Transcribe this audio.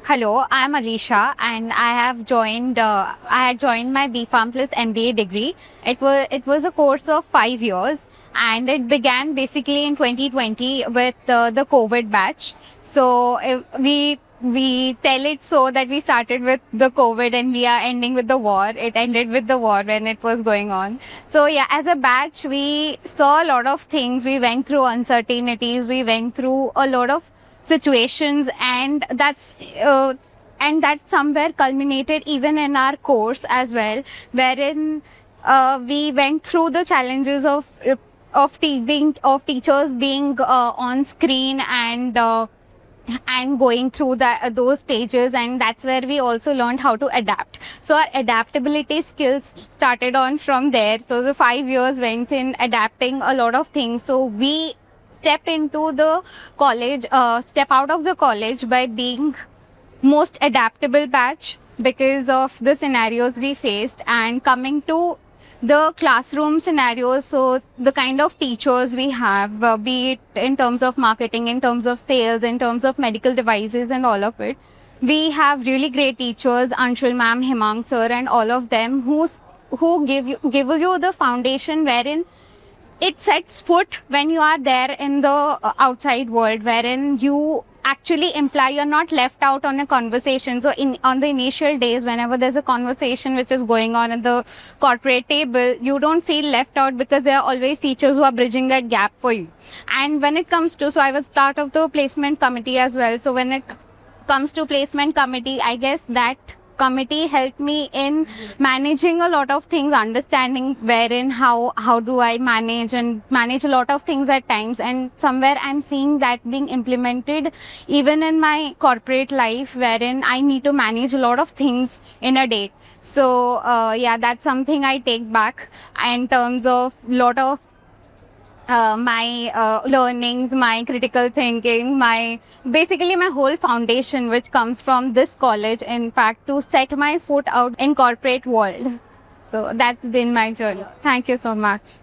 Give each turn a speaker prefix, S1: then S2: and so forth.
S1: Hello, I'm Alisha, and I have joined. I had joined my BPharm plus MBA degree. It was a course of 5 years, and it began basically in 2020 with the COVID batch. So we tell it so that we started with the COVID and we are ending with the war. It ended with the war when it was going on. So yeah, as a batch, we saw a lot of things. We went through uncertainties. We went through a lot of situations, and that somewhere culminated even in our course as well, wherein we went through the challenges of teachers being on screen and going through those stages, and that's where we also learned how to adapt. So our adaptability skills started on from there. So the 5 years went in adapting a lot of things. So we step into the college, step out of the college by being most adaptable batch because of the scenarios we faced, and coming to the classroom scenarios. So the kind of teachers we have, be it in terms of marketing, in terms of sales, in terms of medical devices and all of it, we have really great teachers, Anshul ma'am, Himang sir, and all of them who give you the foundation wherein it sets foot when you are there in the outside world, wherein you actually imply you're not left out on a conversation. So on the initial days, whenever there's a conversation which is going on at the corporate table, you don't feel left out because there are always teachers who are bridging that gap for you. And when it comes to, so I was part of the placement committee as well. So when it comes to placement committee, I guess that committee helped me in managing a lot of things, understanding wherein how do I manage a lot of things at times, and somewhere I'm seeing that being implemented even in my corporate life, wherein I need to manage a lot of things in a day. So yeah, that's something I take back in terms of lot of my learnings, my critical thinking, basically my whole foundation which comes from this college, in fact, to set my foot out in corporate world. So that's been my journey. Thank you so much.